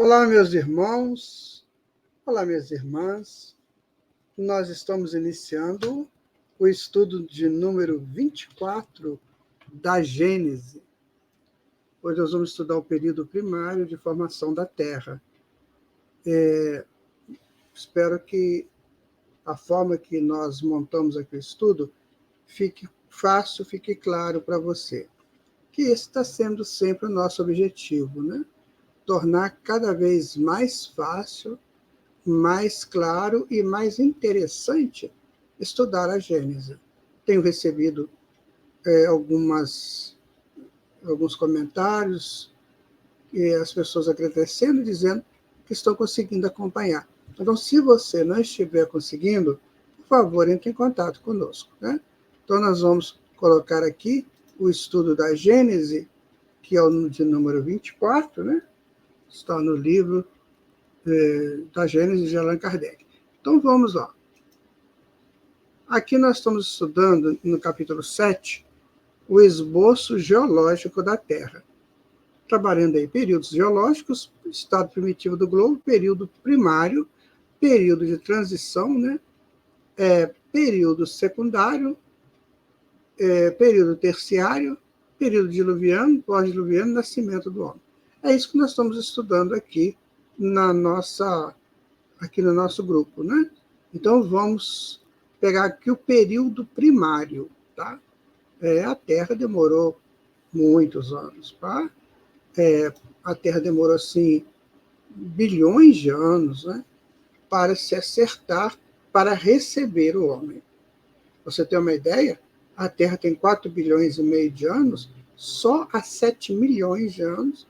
Olá, meus irmãos, olá, minhas irmãs. Nós estamos iniciando o estudo de número 24 da Gênese. Hoje nós vamos estudar o período primário de formação da Terra. Espero que a forma que nós montamos aqui o estudo fique fácil, fique claro para você. Que esse está sendo sempre o nosso objetivo, né? Tornar cada vez mais fácil, mais claro e mais interessante estudar a Gênese. Tenho recebido alguns comentários e as pessoas agradecendo, dizendo que estão conseguindo acompanhar. Então, se você não estiver conseguindo, por favor, entre em contato conosco, né? Então, nós vamos colocar aqui o estudo da Gênese, que é o de número 24, né? Está no livro da Gênese de Allan Kardec. Então, vamos lá. Aqui nós estamos estudando, no capítulo 7, o esboço geológico da Terra. Trabalhando aí períodos geológicos, estado primitivo do globo, período primário, período de transição, né? Período secundário, período terciário, período diluviano, pós-diluviano, nascimento do homem. É isso que nós estamos estudando aqui aqui no nosso grupo, né? Então, vamos pegar aqui o período primário, tá? A Terra demorou muitos anos, tá? A Terra demorou, assim, bilhões de anos, né, para se acertar, para receber o homem. Você tem uma ideia? A Terra tem 4 bilhões e meio de anos, só há 7 milhões de anos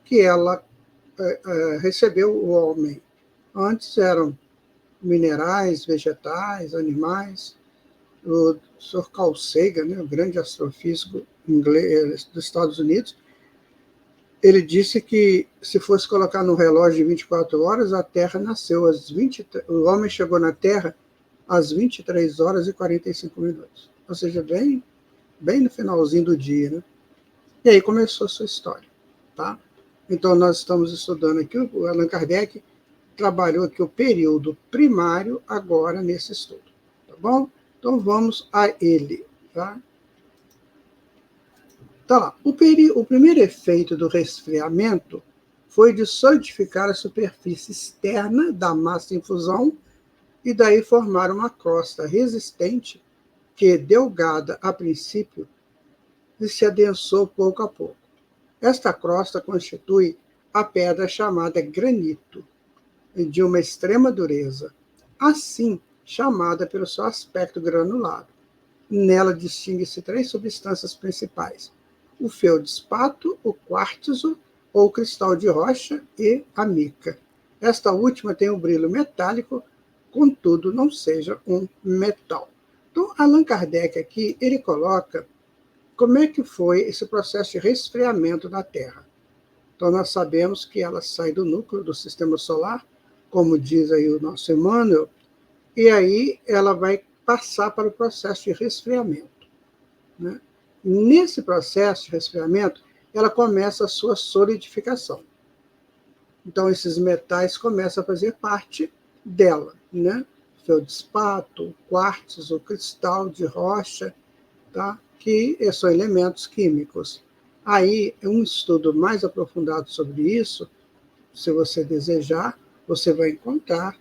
que ela recebeu o homem. Antes eram minerais, vegetais, animais. O Sr. Carl Sagan, né, o grande astrofísico inglês dos Estados Unidos, ele disse que se fosse colocar no relógio de 24 horas, a Terra nasceu o homem chegou na Terra às 23 horas e 45 minutos. Ou seja, bem no finalzinho do dia, né? E aí começou a sua história, tá? Então, nós estamos estudando aqui, o Allan Kardec trabalhou aqui o período primário agora nesse estudo, tá bom? Então, vamos a ele, tá? Tá lá. O primeiro efeito do resfriamento foi de solidificar a superfície externa da massa em fusão e daí formar uma crosta resistente que, delgada a princípio, se adensou pouco a pouco. Esta crosta constitui a pedra chamada granito, de uma extrema dureza, assim chamada pelo seu aspecto granulado. Nela distingue-se 3 substâncias principais: o feldspato, o quartzo ou cristal de rocha e a mica. Esta última tem um brilho metálico, contudo não seja um metal. Então, Allan Kardec aqui, ele coloca como é que foi esse processo de resfriamento da Terra. Então, nós sabemos que ela sai do núcleo do sistema solar, como diz aí o nosso Emmanuel, e aí ela vai passar para o processo de resfriamento, né? Nesse processo de resfriamento, ela começa a sua solidificação. Então, esses metais começam a fazer parte dela, né? Feldspato, quartzo, cristal de rocha, tá? Que são elementos químicos. Aí, um estudo mais aprofundado sobre isso, se você desejar, você vai encontrar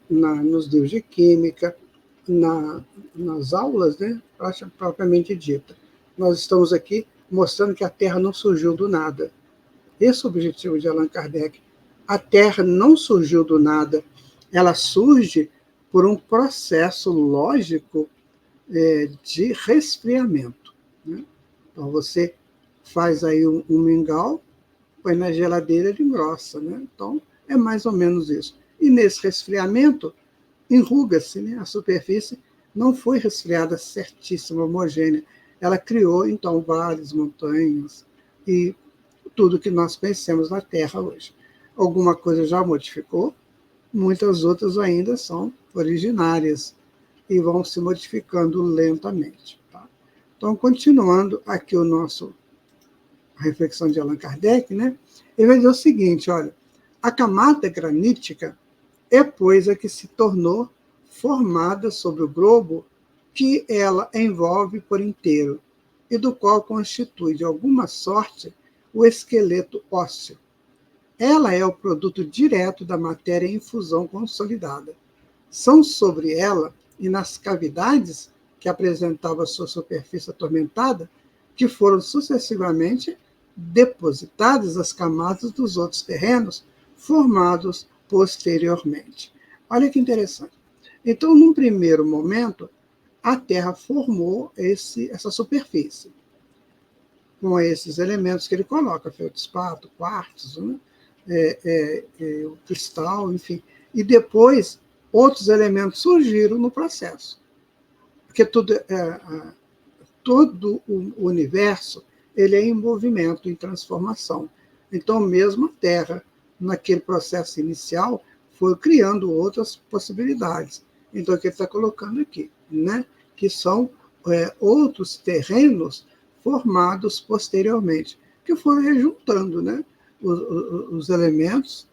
nos livros de química, nas aulas, né, propriamente dita. Nós estamos aqui mostrando que a Terra não surgiu do nada. Esse é o objetivo de Allan Kardec. A Terra não surgiu do nada, ela surge por um processo lógico de resfriamento, né? Então, você faz aí um mingau, põe na geladeira, ele engrossa, né? Então, é mais ou menos isso. E nesse resfriamento, enruga-se, né? A superfície não foi resfriada certíssima, homogênea. Ela criou, então, vales, montanhas e tudo que nós conhecemos na Terra hoje. Alguma coisa já modificou, muitas outras ainda são originárias e vão se modificando lentamente. Tá? Então, continuando aqui a reflexão de Allan Kardec, né? Ele vai dizer o seguinte, olha, A camada granítica é, pois, a que se tornou formada sobre o globo que ela envolve por inteiro e do qual constitui, de alguma sorte, o esqueleto ósseo. Ela é o produto direto da matéria em fusão consolidada. São sobre ela e nas cavidades que apresentavam sua superfície atormentada que foram sucessivamente depositadas as camadas dos outros terrenos formados posteriormente. Olha que interessante. Então, num primeiro momento, a Terra formou essa superfície, com esses elementos que ele coloca, feldspato, quartzo, né? O cristal, enfim. E depois, outros elementos surgiram no processo. Porque todo o universo ele é em movimento, em transformação. Então, mesmo a Terra, naquele processo inicial, foi criando outras possibilidades. Então, o que ele está colocando aqui, né? Que são outros terrenos formados posteriormente, que foram rejuntando, né? Os elementos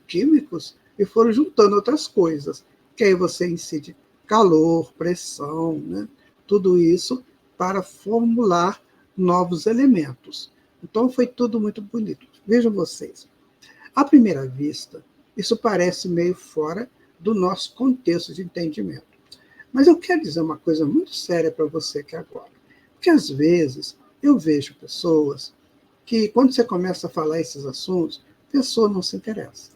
químicos e foram juntando outras coisas, que aí você incide calor, pressão, né? Tudo isso para formular novos elementos. Então, foi tudo muito bonito. Vejam vocês, à primeira vista, isso parece meio fora do nosso contexto de entendimento. Mas eu quero dizer uma coisa muito séria para você aqui agora. Porque, às vezes, eu vejo pessoas que, quando você começa a falar esses assuntos, a pessoa não se interessa.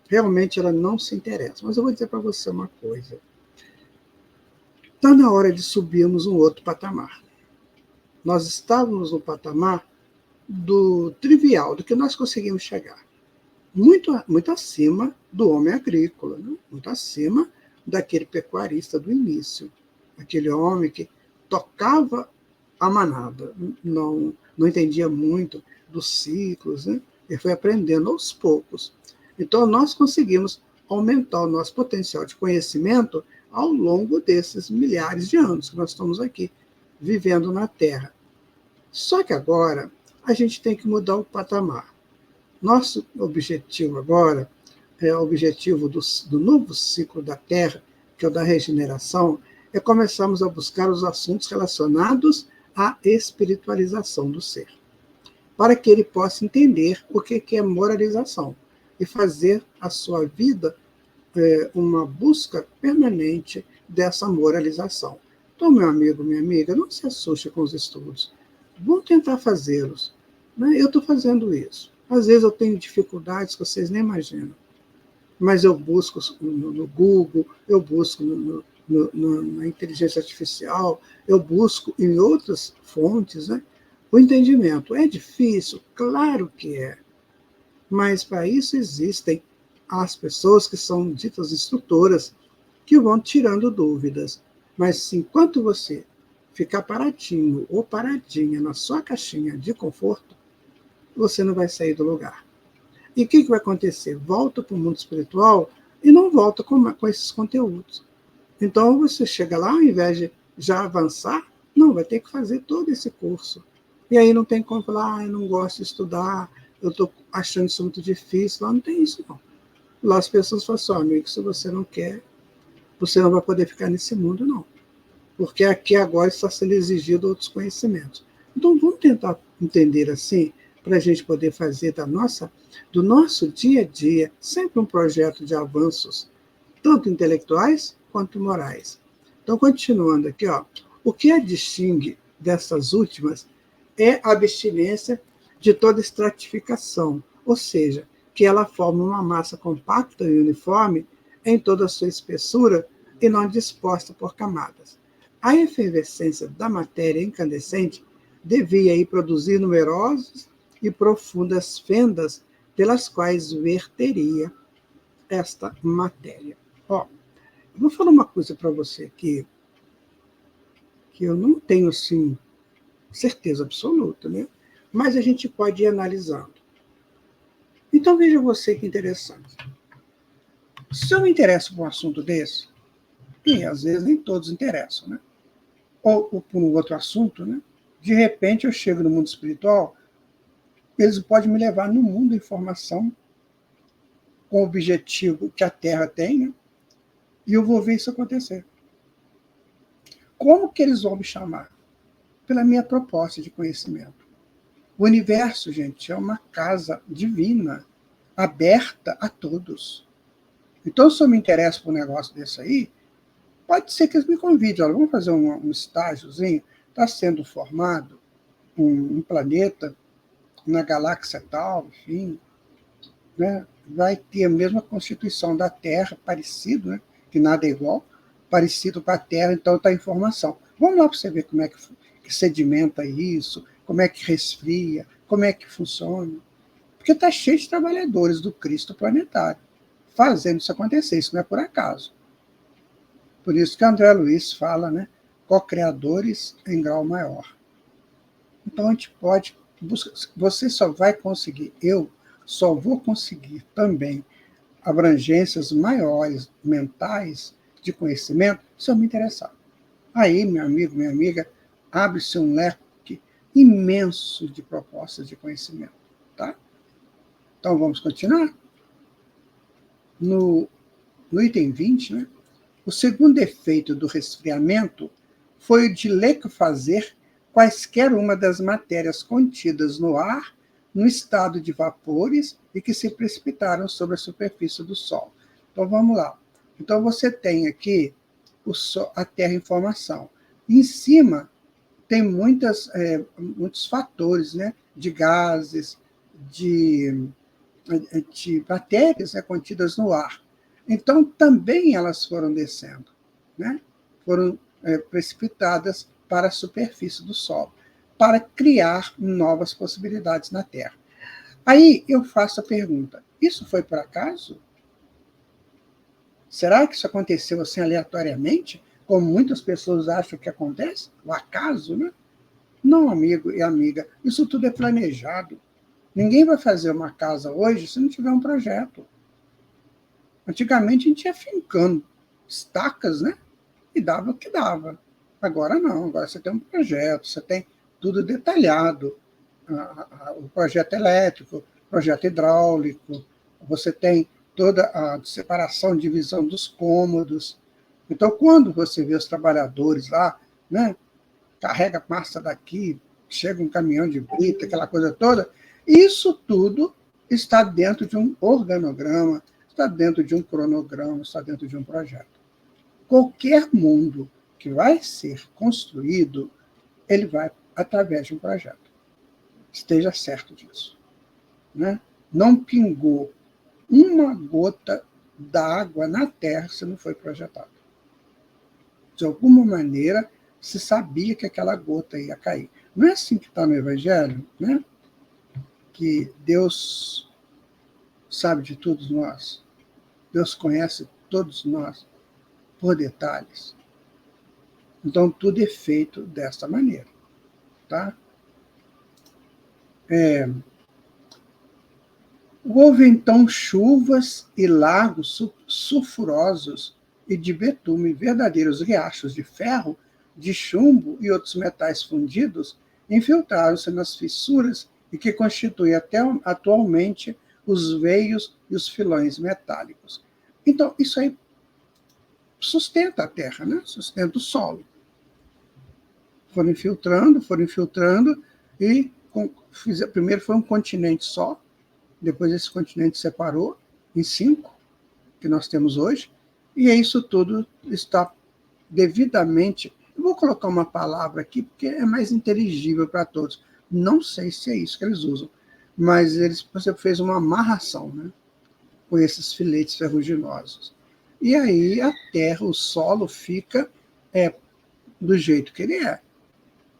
Realmente, ela não se interessa. Mas eu vou dizer para você uma coisa. Está na hora de subirmos um outro patamar. Nós estávamos no patamar do trivial, do que nós conseguimos chegar. Muito, muito acima do homem agrícola, né? Muito acima daquele pecuarista do início, aquele homem que tocava a manada, não entendia muito dos ciclos, né? Ele foi aprendendo aos poucos. Então, nós conseguimos aumentar o nosso potencial de conhecimento ao longo desses milhares de anos que nós estamos aqui, vivendo na Terra. Só que agora, a gente tem que mudar o patamar. Nosso objetivo agora, o objetivo do novo ciclo da Terra, que é o da regeneração, é começarmos a buscar os assuntos relacionados à espiritualização do ser, para que ele possa entender o que é moralização e fazer a sua vida uma busca permanente dessa moralização. Então, meu amigo, minha amiga, não se assuste com os estudos. Vamos tentar fazê-los. Né? Eu estou fazendo isso. Às vezes eu tenho dificuldades que vocês nem imaginam. Mas eu busco no Google, eu busco na inteligência artificial, eu busco em outras fontes, né, o entendimento. É difícil? Claro que é. Mas para isso existem as pessoas que são ditas instrutoras, que vão tirando dúvidas. Mas enquanto você ficar paradinho ou paradinha na sua caixinha de conforto, você não vai sair do lugar. E o que vai acontecer? Volta para o mundo espiritual e não volta com esses conteúdos. Então, você chega lá, ao invés de já avançar, não, vai ter que fazer todo esse curso. E aí não tem como falar, eu não gosto de estudar, eu estou achando isso muito difícil. Lá não tem isso, não. Lá as pessoas falam assim, amigo, se você não quer, você não vai poder ficar nesse mundo, não. Porque aqui agora está sendo exigido outros conhecimentos. Então, vamos tentar entender assim, para a gente poder fazer do nosso dia a dia sempre um projeto de avanços, tanto intelectuais quanto morais. Então, continuando aqui, o que a distingue dessas últimas é a abstinência de toda estratificação, ou seja, que ela forma uma massa compacta e uniforme em toda a sua espessura e não disposta por camadas. A efervescência da matéria incandescente devia aí produzir numerosas e profundas fendas pelas quais verteria esta matéria. Eu vou falar uma coisa para você aqui, que eu não tenho, assim, certeza absoluta, né? Mas a gente pode ir analisando. Então, veja você que interessante. Se eu me interesso por um assunto desse, e às vezes nem todos interessam, né? Ou por um outro assunto, né? De repente eu chego no mundo espiritual, eles podem me levar no mundo da informação com o objetivo que a Terra tem, né? E eu vou ver isso acontecer. Como que eles vão me chamar? Pela minha proposta de conhecimento. O universo, gente, é uma casa divina, aberta a todos. Então, se eu me interesso por um negócio desse aí, pode ser que eles me convidem. Olha, vamos fazer um estágiozinho. Está sendo formado um planeta na galáxia tal, enfim, né? Vai ter a mesma constituição da Terra, parecido, né? Que nada é igual, parecido com a Terra, então está em formação. Vamos lá para você ver como é que sedimenta isso, como é que resfria, como é que funciona. Porque está cheio de trabalhadores do Cristo planetário fazendo isso acontecer, isso não é por acaso. Por isso que André Luiz fala, né? Co-criadores em grau maior. Então a gente pode buscar, você só vai conseguir, eu só vou conseguir também abrangências maiores mentais de conhecimento se eu me interessar. Aí, meu amigo, minha amiga, abre-se um leque imenso de propostas de conhecimento. Tá? Então vamos continuar? No item 20, né? O segundo efeito do resfriamento foi o de liquefazer quaisquer uma das matérias contidas no ar no estado de vapores e que se precipitaram sobre a superfície do Sol. Então, vamos lá. Então, você tem aqui a Terra em formação. Em cima, tem muitos fatores, né, de gases, de matérias, né, contidas no ar. Então, também elas foram descendo, né? Foram precipitadas para a superfície do Sol, para criar novas possibilidades na Terra. Aí eu faço a pergunta: isso foi por acaso? Será que isso aconteceu assim aleatoriamente, como muitas pessoas acham que acontece? O acaso, né? Não, amigo e amiga, isso tudo é planejado. Ninguém vai fazer uma casa hoje se não tiver um projeto. Antigamente a gente ia fincando estacas, né? E dava o que dava. Agora não, agora você tem um projeto, você tem tudo detalhado. O projeto elétrico, o projeto hidráulico, você tem toda a separação, divisão dos cômodos. Então, quando você vê os trabalhadores lá, né? Carrega massa daqui, chega um caminhão de brita, aquela coisa toda, isso tudo está dentro de um organograma, está dentro de um cronograma, está dentro de um projeto. Qualquer mundo que vai ser construído, ele vai através de um projeto. Esteja certo disso. Né? Não pingou uma gota d'água na Terra se não foi projetado. De alguma maneira, se sabia que aquela gota ia cair. Não é assim que está no Evangelho, né? Que Deus sabe de todos nós, Deus conhece todos nós por detalhes. Então, tudo é feito desta maneira. Tá? Houve, então, chuvas e lagos sulfurosos e de betume, verdadeiros riachos de ferro, de chumbo e outros metais fundidos, infiltraram-se nas fissuras e que constituem até atualmente os veios e os filões metálicos. Então, isso aí sustenta a Terra, né? Sustenta o solo. Foram infiltrando, e primeiro foi um continente só, depois esse continente separou em 5, que nós temos hoje, e isso tudo está devidamente... Eu vou colocar uma palavra aqui, porque é mais inteligível para todos. Não sei se é isso que eles usam, mas você fez uma amarração, né, com esses filetes ferruginosos. E aí a terra, o solo fica do jeito que ele é,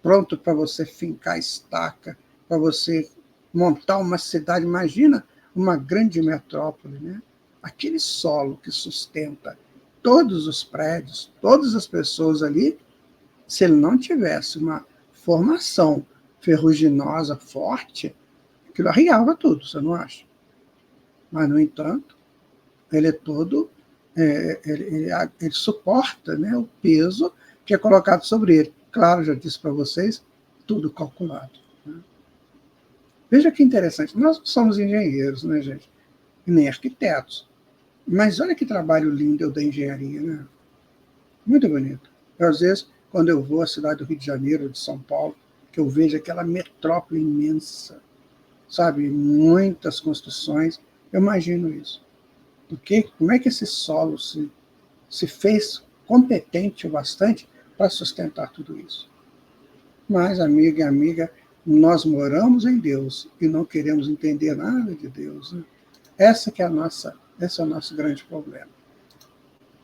pronto para você fincar estaca, para você montar uma cidade. Imagina uma grande metrópole, né? Aquele solo que sustenta todos os prédios, todas as pessoas ali, se ele não tivesse uma formação ferruginosa forte, aquilo arriava tudo, você não acha? Mas, no entanto, ele é todo, ele suporta, né, o peso que é colocado sobre ele. Claro, já disse para vocês, tudo calculado. Né? Veja que interessante, nós somos engenheiros, né, gente? nem arquitetos. Mas olha que trabalho lindo da engenharia, né? Muito bonito. Eu, às vezes, quando eu vou à cidade do Rio de Janeiro, de São Paulo, que eu vejo aquela metrópole imensa, sabe? Muitas construções, eu imagino isso. Porque como é que esse solo se fez competente o bastante para sustentar tudo isso? Mas, amiga e amiga, nós moramos em Deus e não queremos entender nada de Deus, né? Esse é o nosso grande problema.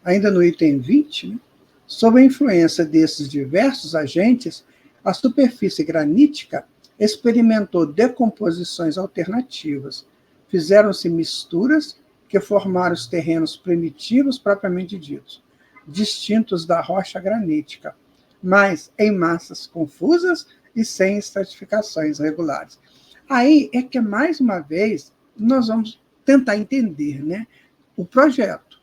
Ainda no item 20, né, sob a influência desses diversos agentes, a superfície granítica experimentou decomposições alternativas. Fizeram-se misturas que formaram os terrenos primitivos propriamente ditos, distintos da rocha granítica, mas em massas confusas e sem estratificações regulares. Aí é que, mais uma vez, nós vamos tentar entender, né, o projeto.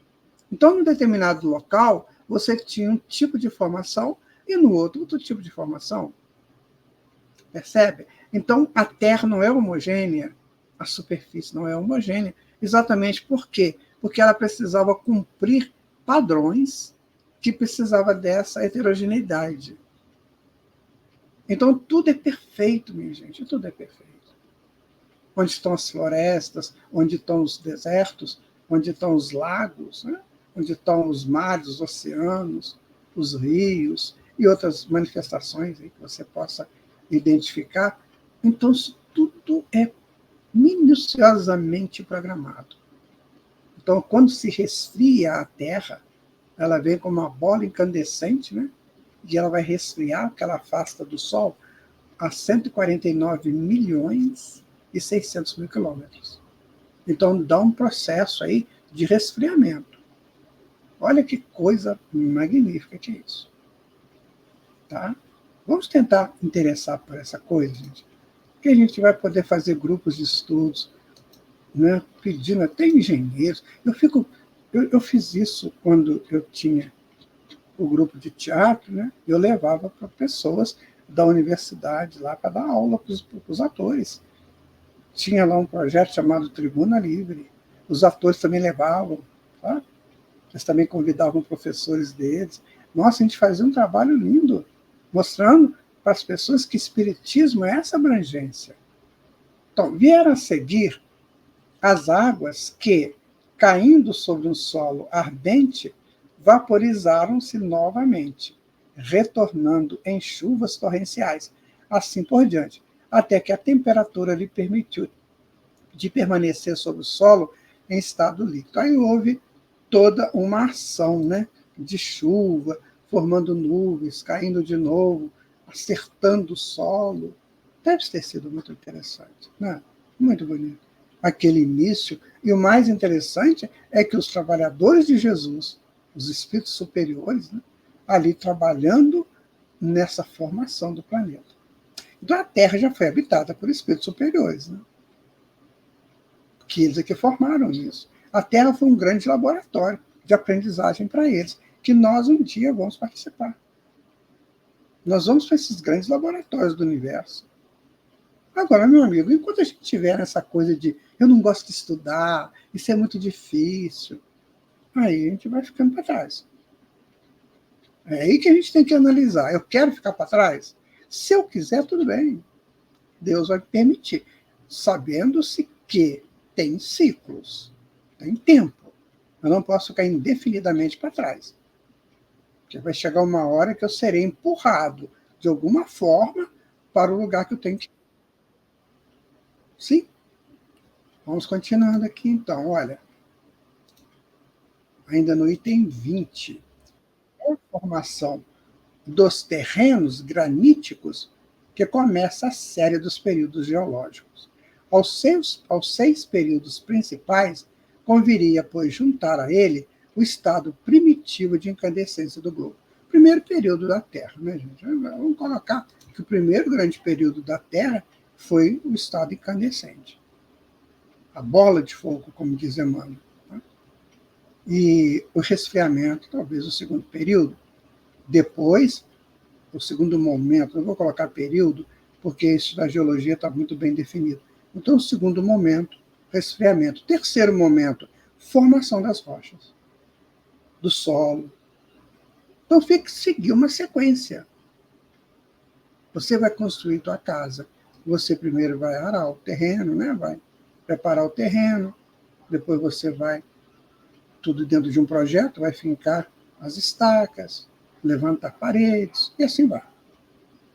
Então, num determinado local, você tinha um tipo de formação e no outro tipo de formação. Percebe? Então, a Terra não é homogênea, a superfície não é homogênea. Exatamente por quê? Porque ela precisava cumprir padrões que precisava dessa heterogeneidade. Então, tudo é perfeito, minha gente, tudo é perfeito. Onde estão as florestas, onde estão os desertos, onde estão os lagos, né? Onde estão os mares, os oceanos, os rios e outras manifestações aí que você possa identificar. Então, isso tudo é minuciosamente programado. Então, quando se resfria a Terra, ela vem como uma bola incandescente, né? E ela vai resfriar, porque ela afasta do Sol a 149 milhões e 600 mil quilômetros. Então, dá um processo aí de resfriamento. Olha que coisa magnífica que é isso. Tá? Vamos tentar interessar por essa coisa, gente. Que a gente vai poder fazer grupos de estudos, né, pedindo até engenheiros. Eu fiz isso quando eu tinha o grupo de teatro, né? Eu levava para pessoas da universidade lá para dar aula para os atores. Tinha lá um projeto chamado Tribuna Livre. Os atores também levavam, tá? Eles também convidavam professores deles. Nossa, a gente fazia um trabalho lindo, mostrando para as pessoas que espiritismo é essa abrangência. Então, vieram a seguir as águas que, caindo sobre um solo ardente, vaporizaram-se novamente, retornando em chuvas torrenciais, assim por diante, até que a temperatura lhe permitiu de permanecer sobre o solo em estado líquido. Aí houve toda uma ação, né, de chuva, formando nuvens, caindo de novo, acertando o solo. Deve ter sido muito interessante, né? Muito bonito. Aquele início. E o mais interessante é que os trabalhadores de Jesus, os espíritos superiores, né, ali trabalhando nessa formação do planeta. Então a Terra já foi habitada por espíritos superiores, né? Que eles é que formaram isso. A Terra foi um grande laboratório de aprendizagem para eles, que nós um dia vamos participar. Nós vamos para esses grandes laboratórios do universo. Agora, meu amigo, enquanto a gente tiver essa coisa de eu não gosto de estudar, isso é muito difícil, aí a gente vai ficando para trás. É aí que a gente tem que analisar. Eu quero ficar para trás? Se eu quiser, tudo bem. Deus vai permitir. Sabendo-se que tem ciclos, tem tempo. Eu não posso ficar indefinidamente para trás. Porque vai chegar uma hora que eu serei empurrado, de alguma forma, para o lugar que eu tenho que ir. Sim? Vamos continuando aqui, então. Olha, ainda no item 20, a formação dos terrenos graníticos que começa a série dos períodos geológicos. Aos seis períodos principais, conviria, pois, juntar a ele o estado primitivo de incandescência do globo. Primeiro período da Terra, né, gente? Vamos colocar que o primeiro grande período da Terra foi o estado incandescente. A bola de fogo, como diz Emmanuel. Né? E o resfriamento, talvez o segundo período. Depois, o segundo momento, não vou colocar período, porque isso da geologia está muito bem definido. Então, o segundo momento, resfriamento. Terceiro momento, formação das rochas, do solo. Então, fica seguir uma sequência. Você vai construir tua casa. Você primeiro vai arar o terreno, né? Vai preparar o terreno. Depois você vai, tudo dentro de um projeto, vai fincar as estacas, levantar paredes, e assim vai.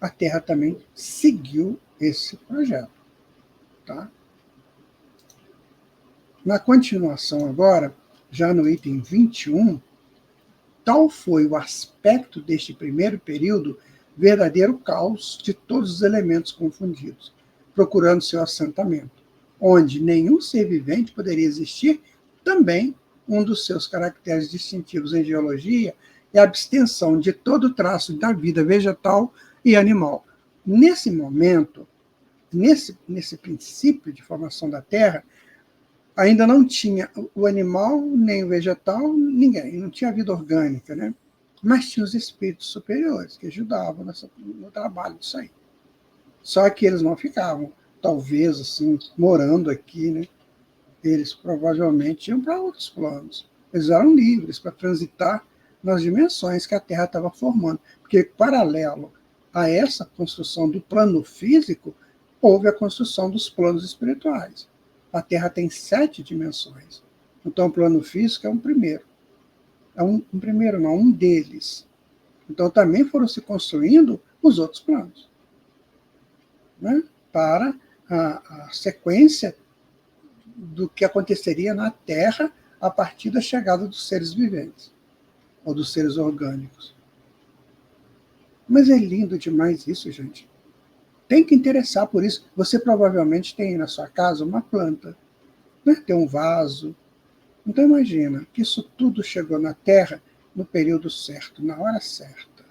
A Terra também seguiu esse projeto. Tá? Na continuação agora, já no item 21, tal foi o aspecto deste primeiro período, verdadeiro caos de todos os elementos confundidos, procurando seu assentamento, onde nenhum ser vivente poderia existir, também um dos seus caracteres distintivos em geologia é a abstenção de todo traço da vida vegetal e animal. Nesse momento, nesse princípio de formação da Terra, ainda não tinha o animal, nem o vegetal, ninguém, não tinha vida orgânica, né? Mas tinha os espíritos superiores que ajudavam no trabalho disso aí. Só que eles não ficavam, talvez, assim, morando aqui, né? Eles provavelmente iam para outros planos. Eles eram livres para transitar nas dimensões que a Terra estava formando. Porque, paralelo a essa construção do plano físico, houve a construção dos planos espirituais. A Terra tem 7 dimensões. Então, o plano físico é um primeiro. Um deles. Então, também foram se construindo os outros planos, né? Para a sequência do que aconteceria na Terra a partir da chegada dos seres viventes, ou dos seres orgânicos. Mas é lindo demais isso, gente. Tem que interessar por isso. Você provavelmente tem na sua casa uma planta, né? Tem um vaso. Então imagina que isso tudo chegou na Terra no período certo, na hora certa.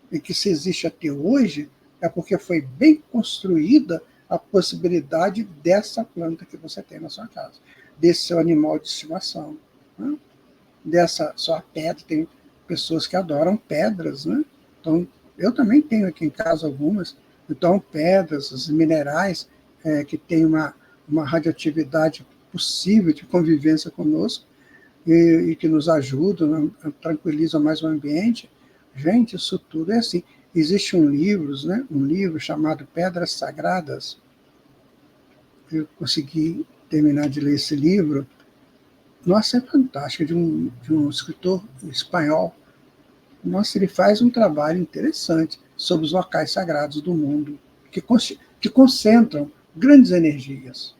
E que se existe até hoje é porque foi bem construída a possibilidade dessa planta que você tem na sua casa, desse seu animal de estimação, né? Dessa sua pedra. Tem pessoas que adoram pedras, né? Então, eu também tenho aqui em casa algumas. Então, pedras, os minerais que têm uma radioatividade possível de convivência conosco e que nos ajudam, tranquilizam mais o ambiente. Gente, isso tudo é assim. Existe um livro chamado Pedras Sagradas. Eu consegui terminar de ler esse livro. Nossa, é fantástico, de um escritor espanhol. Nossa, ele faz um trabalho interessante sobre os locais sagrados do mundo, que concentram grandes energias.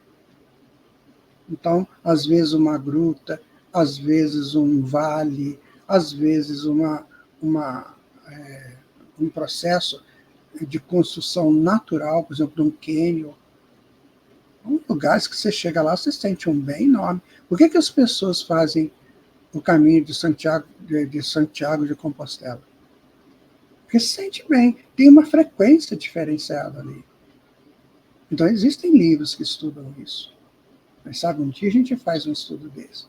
Então, às vezes uma gruta, às vezes um vale, às vezes um processo de construção natural, por exemplo, de um cânion. São lugares que você chega lá, você sente um bem enorme. Por que as pessoas fazem o caminho de Santiago de Compostela? Porque se sente bem, tem uma frequência diferenciada ali. Então, existem livros que estudam isso. Mas, sabe, um dia a gente faz um estudo desse,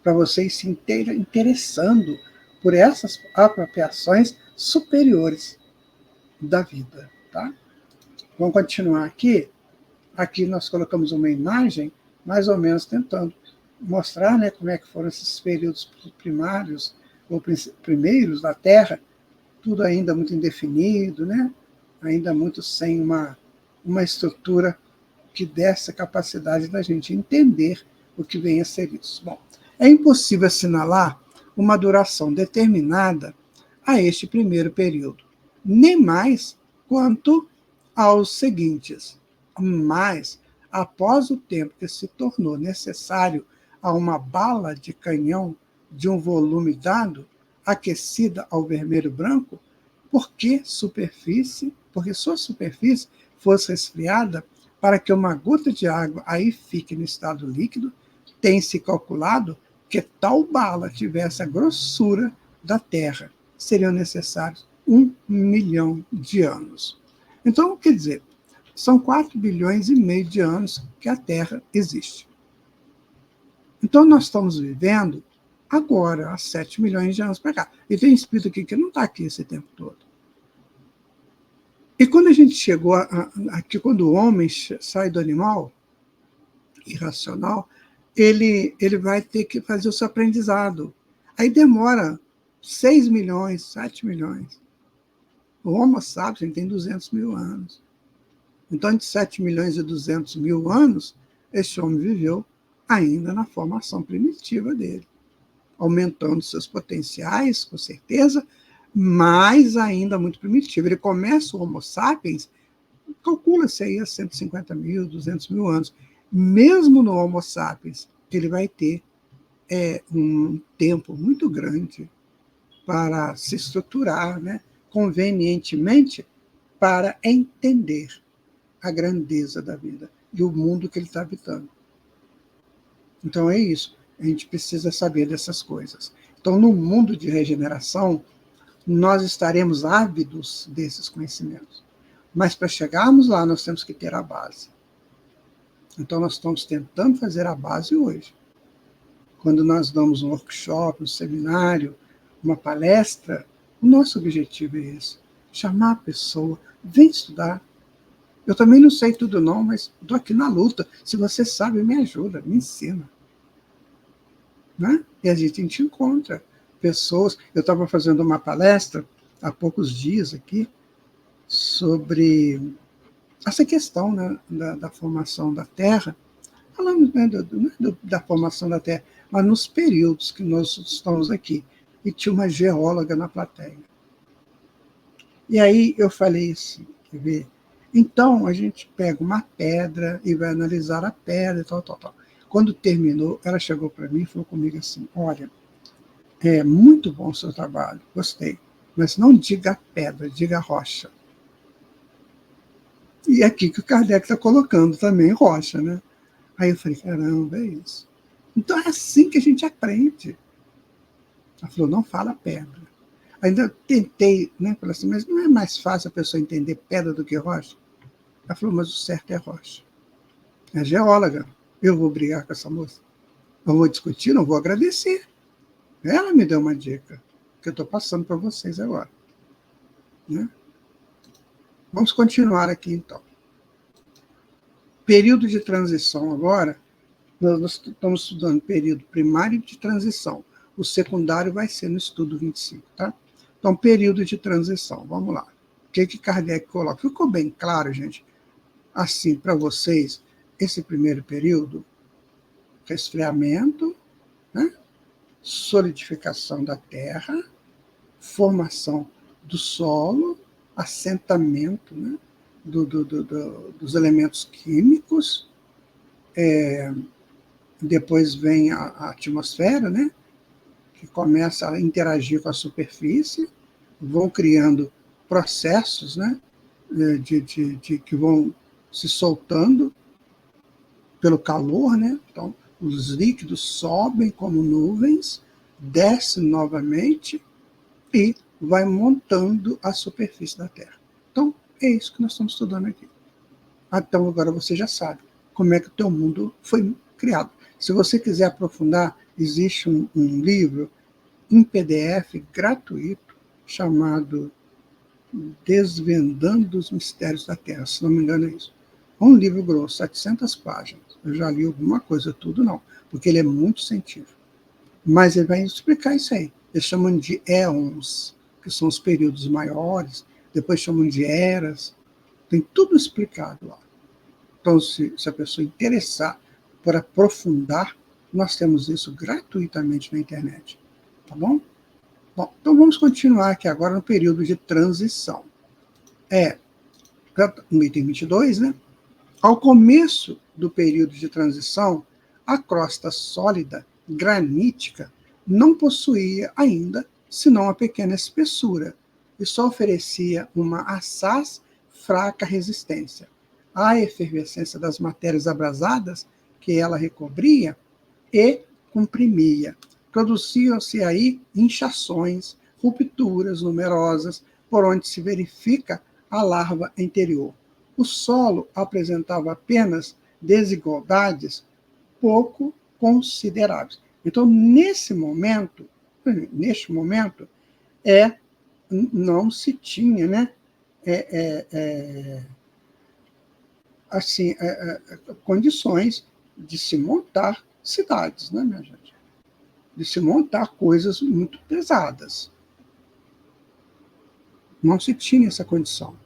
para vocês se interessando por essas apropriações superiores da vida. Tá? Vamos continuar aqui. Aqui nós colocamos uma imagem, mais ou menos tentando mostrar, né, como é que foram esses períodos primários, ou primeiros da Terra, tudo ainda muito indefinido, né? Ainda muito sem uma estrutura que desse a capacidade da gente entender o que vem a ser isso. Bom, é impossível assinalar uma duração determinada a este primeiro período, nem mais quanto aos seguintes. Mas, após o tempo que se tornou necessário a uma bala de canhão de um volume dado, aquecida ao vermelho branco, porque sua superfície fosse resfriada para que uma gota de água aí fique no estado líquido, tem-se calculado que tal bala tivesse a grossura da Terra. Seriam necessários 1 milhão de anos. Então, quer dizer, são 4,5 bilhões de anos que a Terra existe. Então, nós estamos vivendo agora, há 7 milhões de anos para cá. E tem espírito aqui que não está aqui esse tempo todo. E quando a gente chegou aqui, quando o homem sai do animal, irracional, ele vai ter que fazer o seu aprendizado. Aí demora 6 milhões, 7 milhões. O Homo sapiens tem 200 mil anos. Então, de 7 milhões e 200 mil anos, esse homem viveu ainda na formação primitiva dele, aumentando seus potenciais, com certeza, mas ainda muito primitivo. Ele começa o Homo sapiens, calcula-se aí a 150 mil, 200 mil anos. Mesmo no Homo sapiens, ele vai ter um tempo muito grande para se estruturar, né, convenientemente, para entender a grandeza da vida e o mundo que ele está habitando. Então é isso, a gente precisa saber dessas coisas. Então, no mundo de regeneração, nós estaremos ávidos desses conhecimentos. Mas para chegarmos lá, nós temos que ter a base. Então, nós estamos tentando fazer a base hoje. Quando nós damos um workshop, um seminário, uma palestra, o nosso objetivo é esse: chamar a pessoa, vem estudar. Eu também não sei tudo não, mas estou aqui na luta. Se você sabe, me ajuda, me ensina. Né? E a gente encontra pessoas. Eu estava fazendo uma palestra há poucos dias aqui sobre essa questão, né, da formação da Terra, falando, né, da formação da Terra, mas nos períodos que nós estamos aqui. E tinha uma geóloga na plateia. E aí eu falei assim, quer ver? Então, a gente pega uma pedra e vai analisar a pedra e tal, tal, tal. Quando terminou, ela chegou para mim e falou comigo assim, olha, é muito bom o seu trabalho, gostei, mas não diga pedra, diga rocha. E é aqui que o Kardec está colocando também rocha, né? Aí eu falei, caramba, é isso. Então é assim que a gente aprende. Ela falou, não fala pedra. Ainda tentei, né? Falei assim, mas não é mais fácil a pessoa entender pedra do que rocha? Ela falou, mas o certo é rocha. É geóloga. Eu vou brigar com essa moça? Não vou discutir, não vou agradecer. Ela me deu uma dica que eu estou passando para vocês agora. Né? Vamos continuar aqui, então. Período de transição agora, nós estamos estudando período primário de transição. O secundário vai ser no estudo 25, tá? Então, período de transição, vamos lá. O que Kardec coloca? Ficou bem claro, gente? Assim, para vocês, esse primeiro período, resfriamento, né? Solidificação da terra, formação do solo, assentamento, né? Dos elementos químicos, depois vem a atmosfera, né? Que começa a interagir com a superfície, vão criando processos, né? Que vão se soltando pelo calor, né? Então, os líquidos sobem como nuvens, descem novamente e vai montando a superfície da Terra. Então, é isso que nós estamos estudando aqui. Então, agora você já sabe como é que o teu mundo foi criado. Se você quiser aprofundar, existe um livro em PDF gratuito chamado Desvendando os Mistérios da Terra, se não me engano é isso. É um livro grosso, 700 páginas. Eu já li alguma coisa, tudo não, porque ele é muito científico. Mas ele vai explicar isso aí. Eles chamam de éons, que são os períodos maiores, depois chamam de eras. Tem tudo explicado lá. Então, se a pessoa interessar por aprofundar, nós temos isso gratuitamente na internet. Tá bom? Bom, então vamos continuar aqui agora no período de transição. No item 22, né? Ao começo do período de transição, a crosta sólida, granítica, não possuía ainda senão uma pequena espessura e só oferecia uma assaz fraca resistência à efervescência das matérias abrasadas que ela recobria e comprimia. Produziam-se aí inchações, rupturas numerosas, por onde se verifica a larva interior. O solo apresentava apenas desigualdades pouco consideráveis. Então, neste momento, não se tinha, né, condições de se montar cidades, né, minha gente? De se montar coisas muito pesadas. Não se tinha essa condição,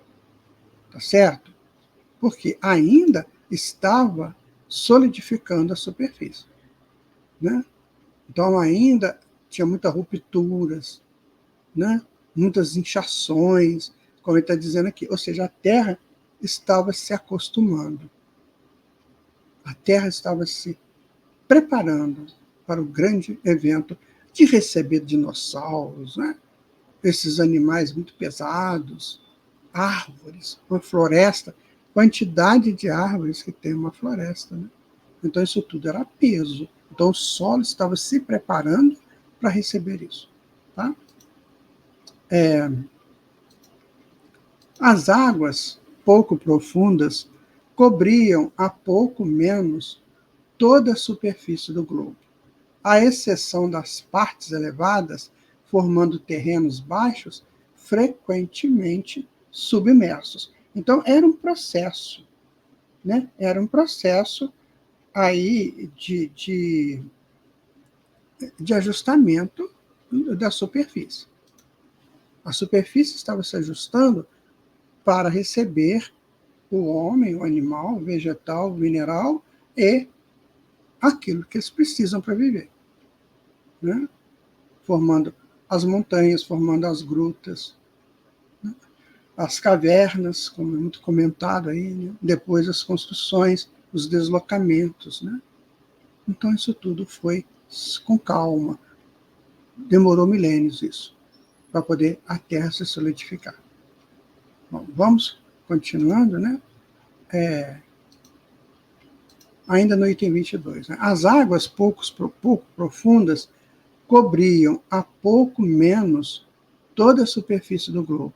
tá certo? Porque ainda estava solidificando a superfície, né? Então ainda tinha muitas rupturas, né? Muitas inchações, como ele está dizendo aqui. Ou seja, a Terra estava se acostumando. A Terra estava se preparando para o grande evento de receber dinossauros, né? Esses animais muito pesados, árvores, uma floresta, quantidade de árvores que tem uma floresta, né? Então isso tudo era peso. Então o solo estava se preparando para receber isso. Tá? As águas pouco profundas cobriam a pouco menos toda a superfície do globo, à exceção das partes elevadas, formando terrenos baixos, frequentemente submersos. Então, era um processo, né? Era um processo aí de ajustamento da superfície. A superfície estava se ajustando para receber o homem, o animal, o vegetal, o mineral e aquilo que eles precisam para viver, né? Formando as montanhas, formando as grutas, né? As cavernas, como é muito comentado aí, né? Depois as construções, os deslocamentos, né? Então isso tudo foi com calma. Demorou milênios isso, para poder a Terra se solidificar. Bom, vamos continuando, né? Ainda no item 22. Né? As águas pouco profundas cobriam a pouco menos toda a superfície do globo,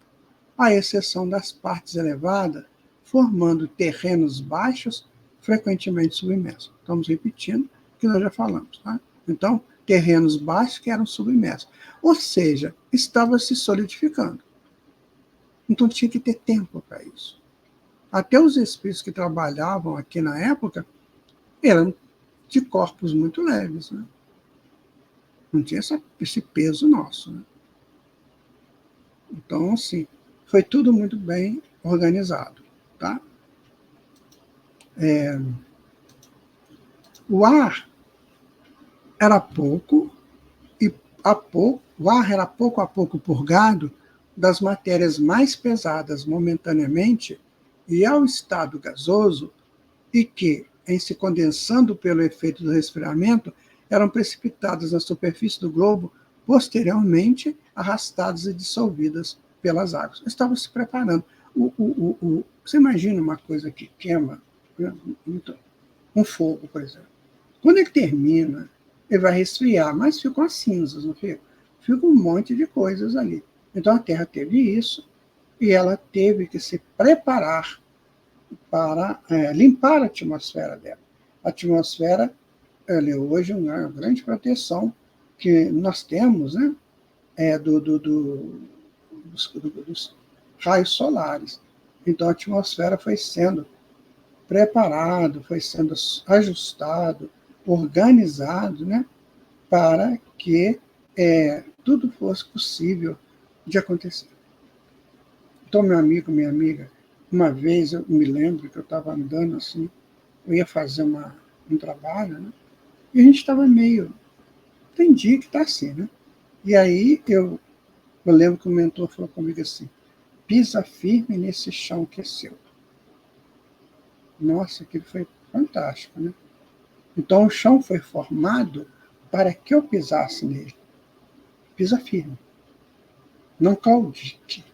à exceção das partes elevadas, formando terrenos baixos, frequentemente submersos. Estamos repetindo o que nós já falamos. Tá? Então, terrenos baixos que eram submersos. Ou seja, estava se solidificando. Então, tinha que ter tempo para isso. Até os espíritos que trabalhavam aqui na época eram de corpos muito leves, né? Não tinha esse peso nosso, né? Então, assim, foi tudo muito bem organizado, tá? O ar era pouco e o ar era pouco a pouco purgado das matérias mais pesadas momentaneamente e ao estado gasoso e que, em se condensando pelo efeito do resfriamento, eram precipitadas na superfície do globo, posteriormente arrastadas e dissolvidas pelas águas. Estava se preparando. Você imagina uma coisa que queima, né? Um fogo, por exemplo. Quando ele termina, ele vai resfriar, mas ficam as cinzas, não fica? Fica um monte de coisas ali. Então a Terra teve isso e ela teve que se preparar para limpar a atmosfera dela. A atmosfera ela é hoje uma grande proteção que nós temos, né, dos raios solares. Então a atmosfera foi sendo preparado, foi sendo ajustado, organizado, né, para que tudo fosse possível de acontecer. Então, meu amigo, minha amiga, uma vez eu me lembro que eu estava andando assim, eu ia fazer um trabalho, né, e a gente estava meio, tem dia que está assim, né? E aí eu lembro que o mentor falou comigo assim, pisa firme nesse chão que é seu. Nossa, aquilo foi fantástico, né? Então o chão foi formado para que eu pisasse nele. Pisa firme. Não claudique.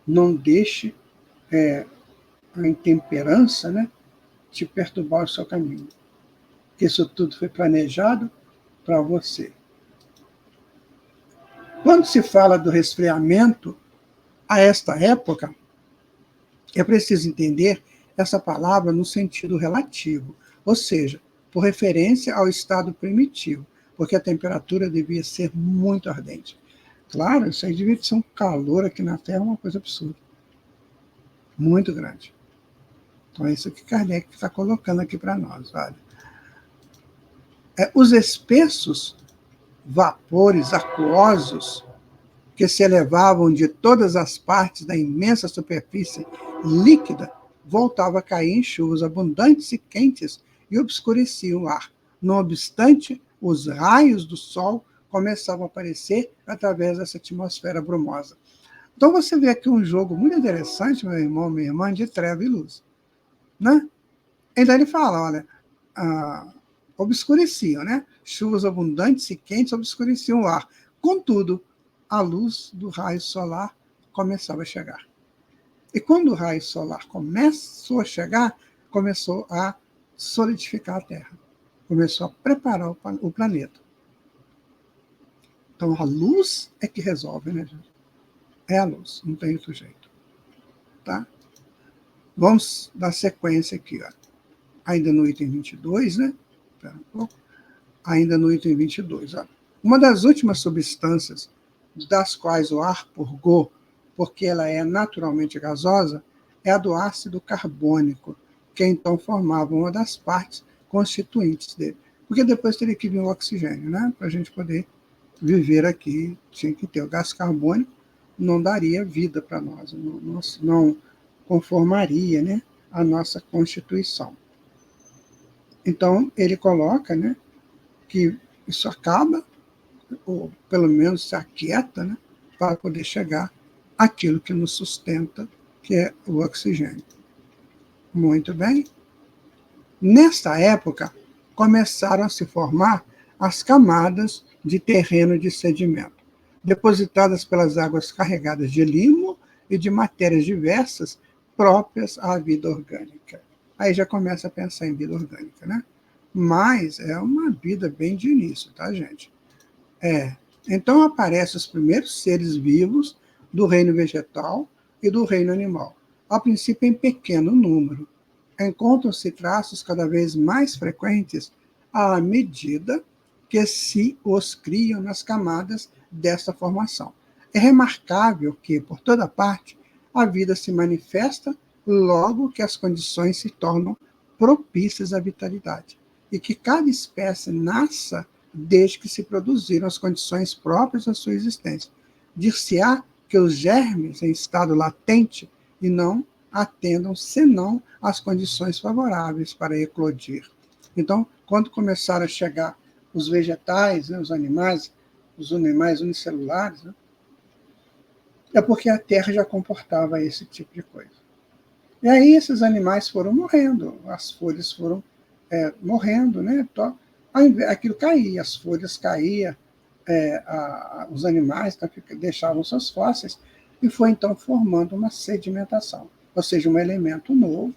Não deixe a intemperança, né, te perturbar o seu caminho. Isso tudo foi planejado para você. Quando se fala do resfriamento, a esta época, é preciso entender essa palavra no sentido relativo, ou seja, por referência ao estado primitivo, porque a temperatura devia ser muito ardente. Claro, isso aí devia ser um calor aqui na Terra, uma coisa absurda. Muito grande. Então, é isso que Kardec está colocando aqui para nós. Olha. Os espessos vapores aquosos que se elevavam de todas as partes da imensa superfície líquida voltavam a cair em chuvas abundantes e quentes e obscureciam o ar. Não obstante, os raios do sol começavam a aparecer através dessa atmosfera brumosa. Então você vê aqui um jogo muito interessante, meu irmão, minha irmã, de treva e luz. Né? Então ele fala, olha, obscureciam, né? Chuvas abundantes e quentes obscureciam o ar. Contudo, a luz do raio solar começava a chegar. E quando o raio solar começou a chegar, começou a solidificar a Terra. Começou a preparar o planeta. Então, a luz é que resolve, né, gente? É a luz, não tem outro jeito. Tá? Vamos dar sequência aqui, ó. Ainda no item 22, né? Espera um pouco. Ainda no item 22, ó. Uma das últimas substâncias das quais o ar purgou, porque ela é naturalmente gasosa, é a do ácido carbônico, que então formava uma das partes constituintes dele. Porque depois teria que vir o oxigênio, né? Para a gente poder viver aqui, tinha que ter o gás carbônico, não daria vida para nós, não conformaria, né, a nossa constituição. Então, ele coloca, né, que isso acaba, ou pelo menos se aquieta, né, para poder chegar àquilo que nos sustenta, que é o oxigênio. Muito bem. Nesta época, começaram a se formar as camadas de terreno de sedimento, depositadas pelas águas carregadas de limo e de matérias diversas próprias à vida orgânica. Aí já começa a pensar em vida orgânica, né? Mas é uma vida bem de início, tá, gente? Então aparecem os primeiros seres vivos do reino vegetal e do reino animal, a princípio em pequeno número. Encontram-se traços cada vez mais frequentes à medida que se os criam nas camadas desta formação. É remarcável que, por toda parte, a vida se manifesta logo que as condições se tornam propícias à vitalidade, e que cada espécie nasça desde que se produziram as condições próprias à sua existência. Dir-se-á que os germes em estado latente e não atendam senão às condições favoráveis para eclodir. Então, quando começaram a chegar os vegetais, né, os animais unicelulares, né, é porque a Terra já comportava esse tipo de coisa. E aí esses animais foram morrendo, as folhas foram morrendo, né? Então, aquilo caía, as folhas caíam, os animais deixavam seus fósseis, e foi então formando uma sedimentação, ou seja, um elemento novo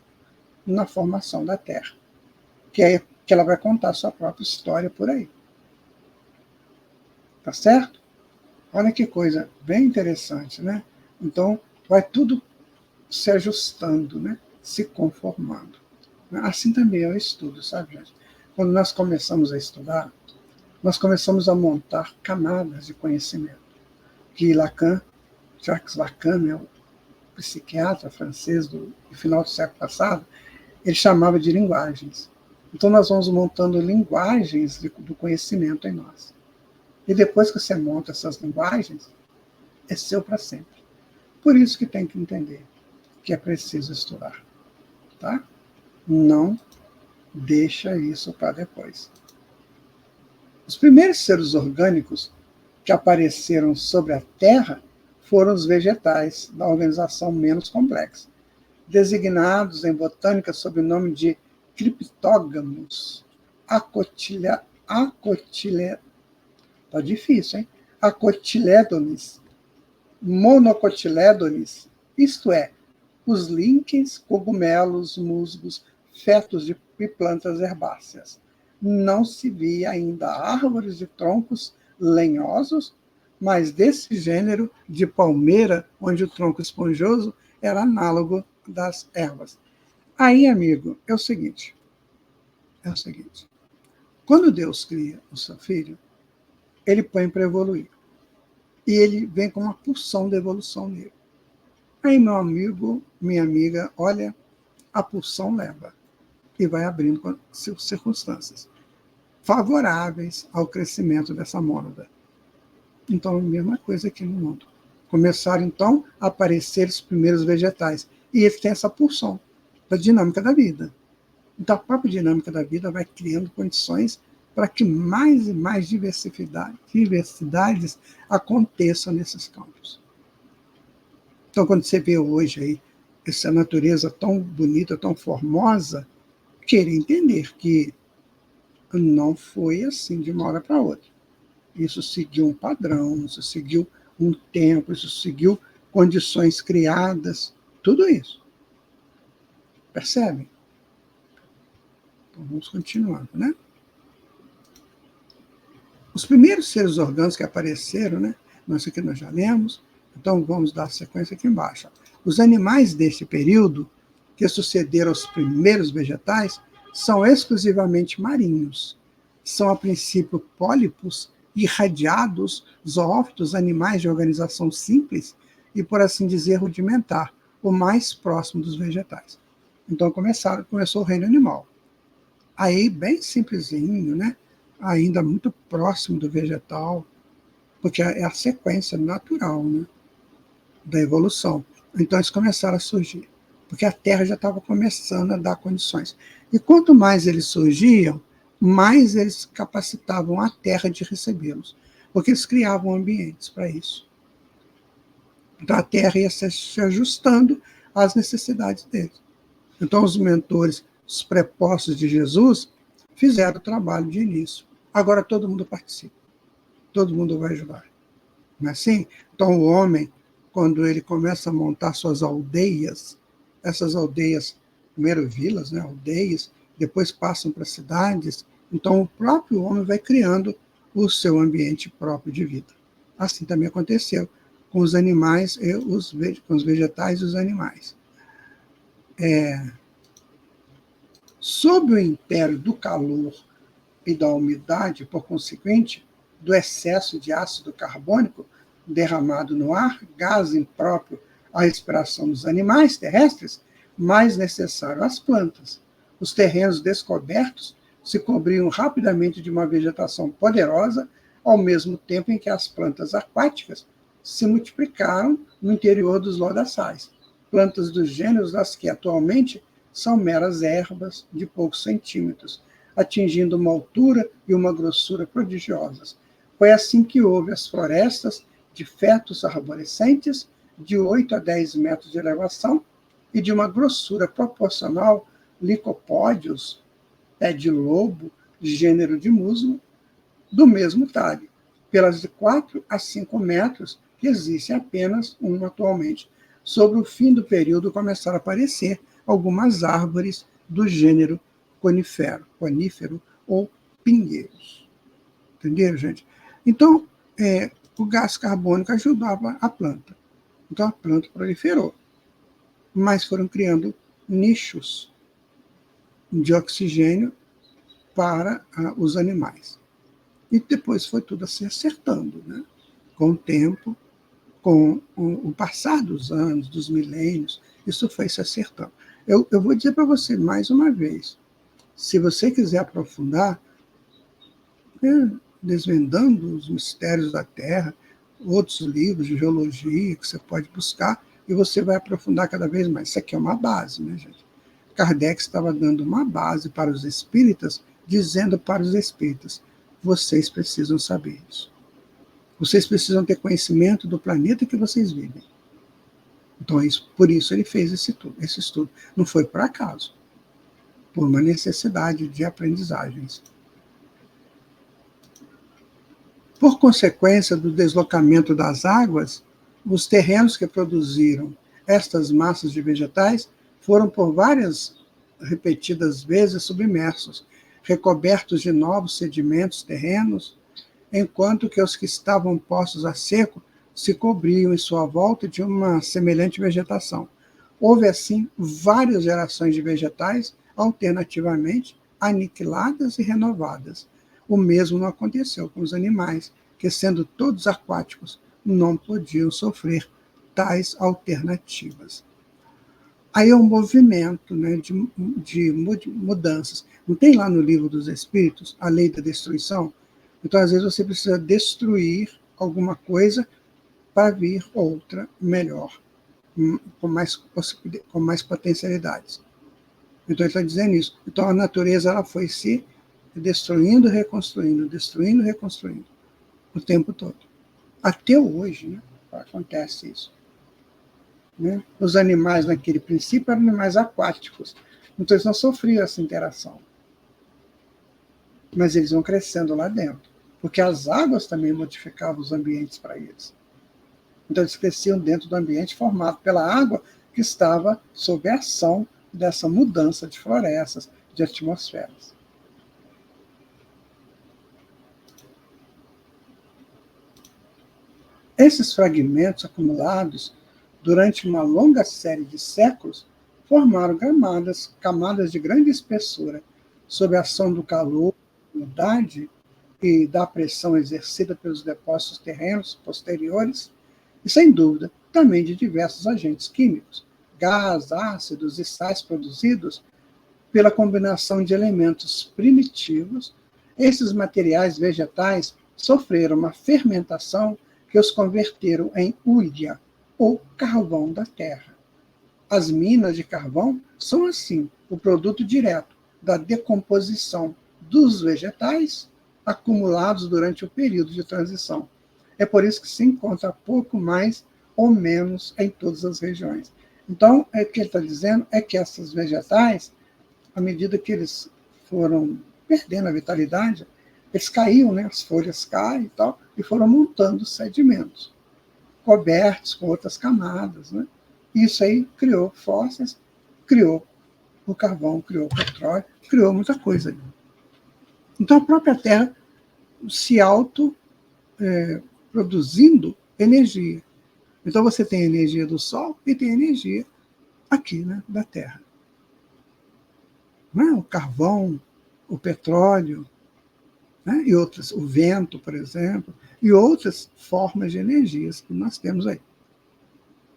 na formação da Terra, que ela vai contar a sua própria história por aí. Tá certo? Olha que coisa bem interessante, né? Então, vai tudo se ajustando, né? Se conformando. Assim também é o estudo, sabe, gente? Quando nós começamos a estudar, nós começamos a montar camadas de conhecimento. Que Jacques Lacan, né, o psiquiatra francês do final do século passado, ele chamava de linguagens. Então nós vamos montando linguagens do conhecimento em nós. E depois que você monta essas linguagens, é seu para sempre. Por isso que tem que entender que é preciso estudar. Tá? Não deixa isso para depois. Os primeiros seres orgânicos que apareceram sobre a Terra foram os vegetais, da organização menos complexa, designados em botânica sob o nome de criptógamos, tá difícil, hein? Acotilédones, monocotilédones, isto é, os líquens, cogumelos, musgos, fetos de plantas herbáceas. Não se via ainda árvores de troncos lenhosos, mas desse gênero de palmeira, onde o tronco esponjoso era análogo das ervas. Aí, amigo, é o seguinte. Quando Deus cria o seu filho, ele põe para evoluir. E ele vem com uma pulsão de evolução nele. Aí, meu amigo, minha amiga, olha, a pulsão leva e vai abrindo circunstâncias favoráveis ao crescimento dessa mônada. Então, a mesma coisa aqui no mundo. Começaram, então, a aparecer os primeiros vegetais. E eles têm essa pulsão da dinâmica da vida. Então, a própria dinâmica da vida vai criando condições para que mais e mais diversidades aconteçam nesses campos. Então, quando você vê hoje aí essa natureza tão bonita, tão formosa, querer entender que não foi assim de uma hora para outra. Isso seguiu um padrão, isso seguiu um tempo, isso seguiu condições criadas, tudo isso. Percebem? Então, vamos continuando, né? Os primeiros seres orgânicos que apareceram, né? Isso aqui nós já lemos, então vamos dar sequência aqui embaixo. Os animais deste período, que sucederam aos primeiros vegetais, são exclusivamente marinhos. São, a princípio, pólipos irradiados, zoófitos, animais de organização simples e, por assim dizer, rudimentar, o mais próximo dos vegetais. Então começou o reino animal. Aí, bem simplesinho, né? Ainda muito próximo do vegetal, porque é a sequência natural, né, da evolução. Então eles começaram a surgir, porque a Terra já estava começando a dar condições. E quanto mais eles surgiam, mais eles capacitavam a Terra de recebê-los, porque eles criavam ambientes para isso. Então a Terra ia se ajustando às necessidades deles. Então os mentores, os prepostos de Jesus, fizeram o trabalho de início. Agora todo mundo participa, todo mundo vai ajudar. Não é assim? Então o homem, quando ele começa a montar suas aldeias, essas aldeias, primeiro vilas, né, aldeias, depois passam para cidades, então o próprio homem vai criando o seu ambiente próprio de vida. Assim também aconteceu com os animais, com os vegetais e os animais. Sob o império do calor e da umidade, por consequente, do excesso de ácido carbônico derramado no ar, gás impróprio à respiração dos animais terrestres, mais necessário às plantas. Os terrenos descobertos se cobriam rapidamente de uma vegetação poderosa, ao mesmo tempo em que as plantas aquáticas se multiplicaram no interior dos lodaçais, plantas dos gêneros das que atualmente são meras ervas de poucos centímetros, atingindo uma altura e uma grossura prodigiosas. Foi assim que houve as florestas de fetos arborescentes de 8 a 10 metros de elevação e de uma grossura proporcional, licopódios, pé de lobo, gênero de musgo, do mesmo talho, pelas de 4 a 5 metros, que existem apenas uma atualmente. Sobre o fim do período começaram a aparecer algumas árvores do gênero conífero ou pinheiros. Entenderam, gente? Então, o gás carbônico ajudava a planta. Então, a planta proliferou. Mas foram criando nichos de oxigênio para os animais. E depois foi tudo se acertando, né? Com o tempo, com o passar dos anos, dos milênios, isso foi se acertando. Eu vou dizer para você mais uma vez, se você quiser aprofundar, Desvendando os Mistérios da Terra, outros livros de geologia que você pode buscar, e você vai aprofundar cada vez mais. Isso aqui é uma base, né, gente? Kardec estava dando uma base para os espíritas, dizendo para os espíritas, vocês precisam saber isso. Vocês precisam ter conhecimento do planeta que vocês vivem. Então, por isso ele fez esse estudo. Não foi por acaso, por uma necessidade de aprendizagens. Por consequência do deslocamento das águas, os terrenos que produziram estas massas de vegetais foram por várias repetidas vezes submersos, recobertos de novos sedimentos terrenos, enquanto que os que estavam postos a seco se cobriam em sua volta de uma semelhante vegetação. Houve, assim, várias gerações de vegetais, alternativamente aniquiladas e renovadas. O mesmo não aconteceu com os animais, que, sendo todos aquáticos, não podiam sofrer tais alternativas. Aí é um movimento, né, de mudanças. Não tem lá no Livro dos Espíritos a lei da destruição? Então, às vezes, você precisa destruir alguma coisa para vir outra melhor, com mais potencialidades. Então, ele está dizendo isso. Então, a natureza ela foi se destruindo, reconstruindo, o tempo todo. Até hoje, né, acontece isso. Né? Os animais, naquele princípio, eram animais aquáticos. Então, eles não sofriam essa interação. Mas eles vão crescendo lá dentro. Porque as águas também modificavam os ambientes para eles. Então, eles cresciam dentro do ambiente formado pela água que estava sob a ação dessa mudança de florestas, de atmosferas. Esses fragmentos acumulados durante uma longa série de séculos formaram camadas de grande espessura, sob a ação do calor, da umidade e da pressão exercida pelos depósitos terrenos posteriores, e, sem dúvida, também de diversos agentes químicos, gás, ácidos e sais produzidos pela combinação de elementos primitivos. Esses materiais vegetais sofreram uma fermentação que os converteram em hulha, ou carvão da terra. As minas de carvão são, assim, o produto direto da decomposição dos vegetais acumulados durante o período de transição. É por isso que se encontra pouco mais ou menos em todas as regiões. Então, o que ele está dizendo é que esses vegetais, à medida que eles foram perdendo a vitalidade, eles caíam, né? As folhas caem e tal, e foram montando sedimentos, cobertos com outras camadas. Né? Isso aí criou fósseis, criou o carvão, criou o petróleo, criou muita coisa. Então, a própria Terra se produzindo energia. Então, você tem a energia do Sol e tem a energia aqui, né, da Terra. Não é? O carvão, o petróleo, né, e outras, o vento, por exemplo, e outras formas de energias que nós temos aí.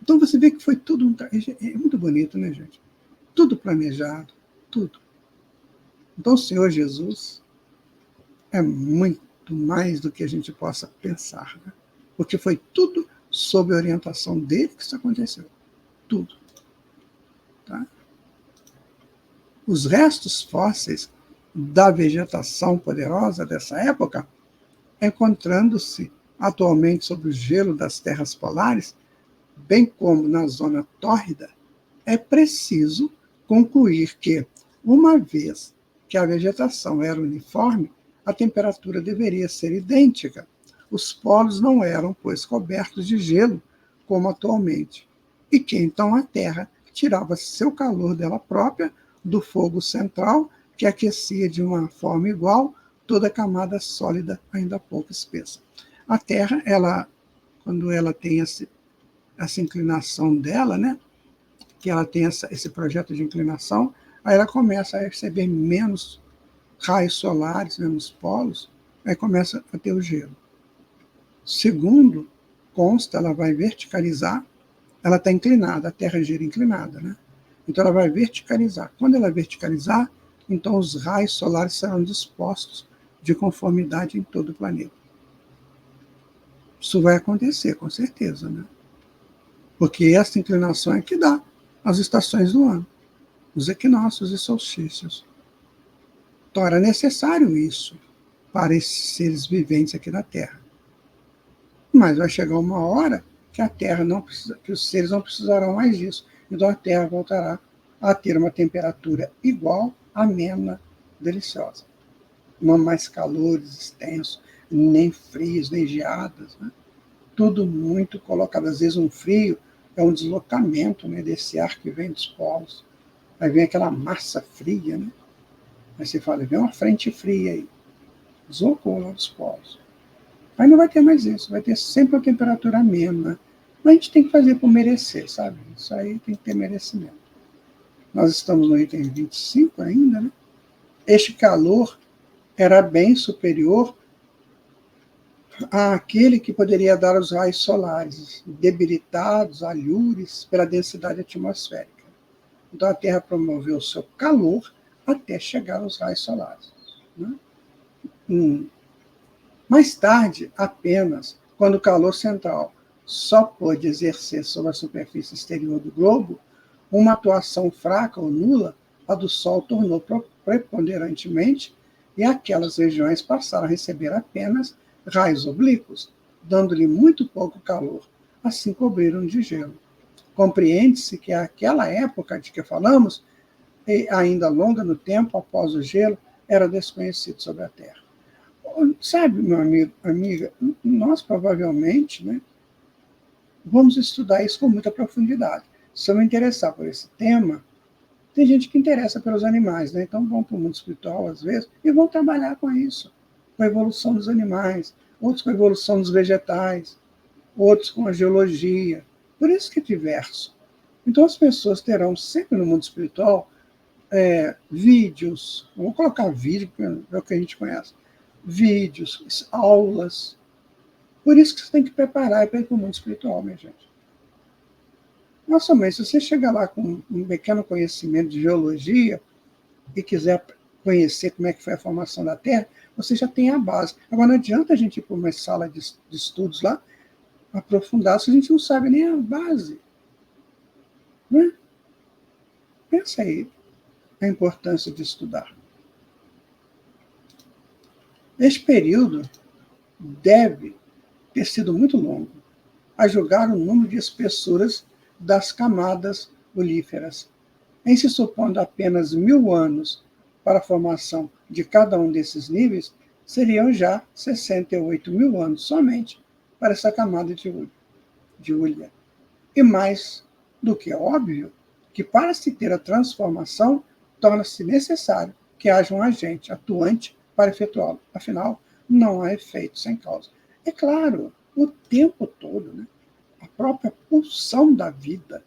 Então, você vê que foi tudo é muito bonito, né, gente? Tudo planejado, tudo. Então, o Senhor Jesus é muito mais do que a gente possa pensar, né? Porque foi tudo sob a orientação dele que isso aconteceu. Tudo. Tá? Os restos fósseis da vegetação poderosa dessa época, encontrando-se atualmente sob o gelo das terras polares, bem como na zona tórrida, é preciso concluir que, uma vez que a vegetação era uniforme, a temperatura deveria ser idêntica. Os polos não eram, pois, cobertos de gelo, como atualmente, e que então a Terra tirava seu calor dela própria do fogo central, que aquecia de uma forma igual toda a camada sólida, ainda pouco espessa. A Terra, quando ela tem essa inclinação dela, né, que ela tem esse projeto de inclinação, aí ela começa a receber menos raios solares, menos polos, aí começa a ter o gelo. Segundo consta, ela vai verticalizar, ela está inclinada, a Terra gira inclinada, né? Então ela vai verticalizar. Quando ela verticalizar, então os raios solares serão dispostos de conformidade em todo o planeta. Isso vai acontecer, com certeza, né? Porque essa inclinação é que dá as estações do ano, os equinócios e solstícios. Então era necessário isso para esses seres viventes aqui na Terra. Mas vai chegar uma hora que a Terra não precisa, que os seres não precisarão mais disso. Então a Terra voltará a ter uma temperatura igual, amena, deliciosa. Não mais calores extensos, nem frios, nem geadas, né? Tudo muito colocado. Às vezes um frio é um deslocamento, né, desse ar que vem dos polos. Aí vem aquela massa fria, né? Aí você fala, vem uma frente fria aí. Deslocou lá dos polos. Aí não vai ter mais isso, vai ter sempre a temperatura amena. Mas a gente tem que fazer por merecer, sabe? Isso aí tem que ter merecimento. Nós estamos no item 25 ainda, né? Este calor era bem superior àquele que poderia dar os raios solares, debilitados, alhures, pela densidade atmosférica. Então, a Terra promoveu o seu calor até chegar aos raios solares. Né? Mais tarde, apenas quando o calor central só pôde exercer sobre a superfície exterior do globo, uma atuação fraca ou nula, a do Sol tornou preponderantemente e aquelas regiões passaram a receber apenas raios oblíquos, dando-lhe muito pouco calor, assim cobriram de gelo. Compreende-se que aquela época de que falamos, ainda longa no tempo após o gelo, era desconhecido sobre a Terra. Sabe, meu amigo, amiga, nós provavelmente, né, vamos estudar isso com muita profundidade. Se eu me interessar por esse tema, tem gente que interessa pelos animais, né? Então vão para o mundo espiritual, às vezes, e vão trabalhar com isso, com a evolução dos animais, outros com a evolução dos vegetais, outros com a geologia. Por isso que é diverso. Então as pessoas terão sempre no mundo espiritual vídeos, vou colocar vídeo, porque é o que a gente conhece, vídeos, aulas. Por isso que você tem que preparar para ir para o mundo espiritual, minha gente. Nossa mãe, se você chegar lá com um pequeno conhecimento de geologia e quiser conhecer como é que foi a formação da Terra, você já tem a base. Agora, não adianta a gente ir para uma sala de estudos lá, aprofundar, se a gente não sabe nem a base. Né? Pensa aí a importância de estudar. Este período deve ter sido muito longo, a julgar o número de espessuras das camadas olíferas. Em se supondo apenas 1000 anos para a formação de cada um desses níveis, seriam já 68.000 anos somente para essa camada de Ulha. E mais do que óbvio que para se ter a transformação, torna-se necessário que haja um agente atuante para efetuá-lo. Afinal, não há efeito sem causa. É claro, o tempo todo, né? A própria pulsão da vida,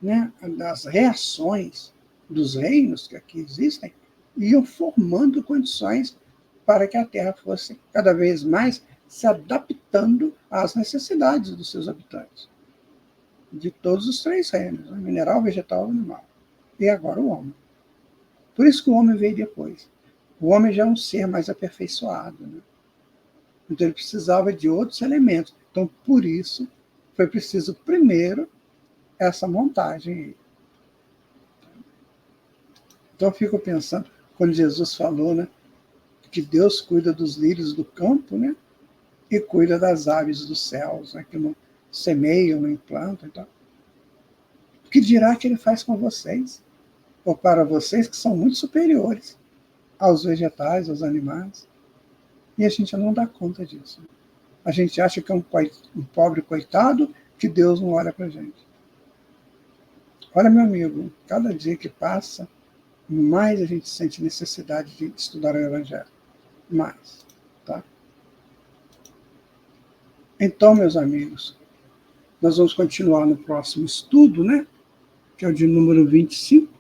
né? Das reações dos reinos que aqui existem, iam formando condições para que a Terra fosse cada vez mais se adaptando às necessidades dos seus habitantes, de todos os 3 reinos, né? Mineral, vegetal e animal. E agora o homem. Por isso que o homem veio depois. O homem já é um ser mais aperfeiçoado, né? Então ele precisava de outros elementos. Então, por isso, foi preciso primeiro essa montagem. Então eu fico pensando, quando Jesus falou, né, que Deus cuida dos lírios do campo, né, e cuida das aves dos céus, né, que não semeiam, não implantam. Então, o que dirá que ele faz com vocês? Ou para vocês que são muito superiores aos vegetais, aos animais. E a gente não dá conta disso. A gente acha que é um pobre coitado que Deus não olha para a gente. Olha, meu amigo, cada dia que passa, mais a gente sente necessidade de estudar o Evangelho. Mais. Tá? Então, meus amigos, nós vamos continuar no próximo estudo, né? Que é o de número 25.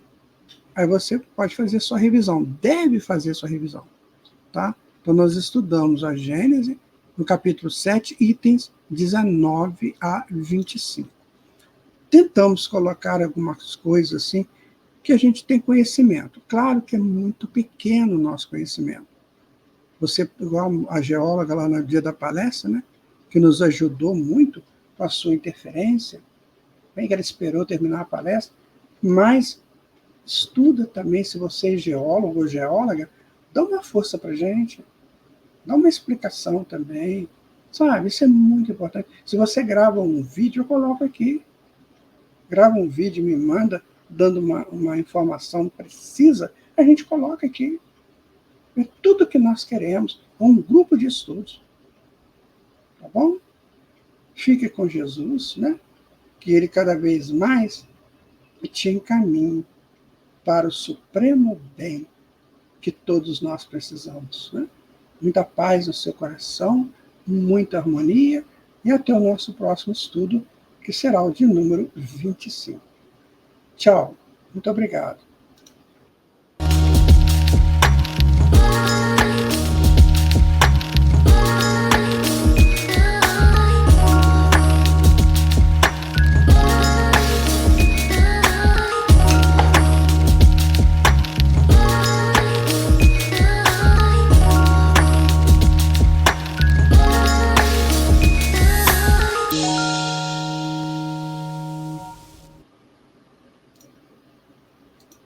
Aí você pode fazer sua revisão, deve fazer sua revisão. Tá? Então, nós estudamos a Gênese, no capítulo 7, itens 19 a 25. Tentamos colocar algumas coisas assim, que a gente tem conhecimento. Claro que é muito pequeno o nosso conhecimento. Você, igual a geóloga lá no dia da palestra, né, que nos ajudou muito com a sua interferência, bem que ela esperou terminar a palestra, mas estuda também, se você é geólogo ou geóloga, dá uma força para a gente, dá uma explicação também, sabe? Isso é muito importante. Se você grava um vídeo, eu coloco aqui. Grava um vídeo e me manda, dando uma informação precisa, a gente coloca aqui. É tudo que nós queremos, um grupo de estudos. Tá bom? Fique com Jesus, né? Que ele cada vez mais te encaminhe para o supremo bem que todos nós precisamos. Né? Muita paz no seu coração, muita harmonia, e até o nosso próximo estudo, que será o de número 25. Tchau. Muito obrigado.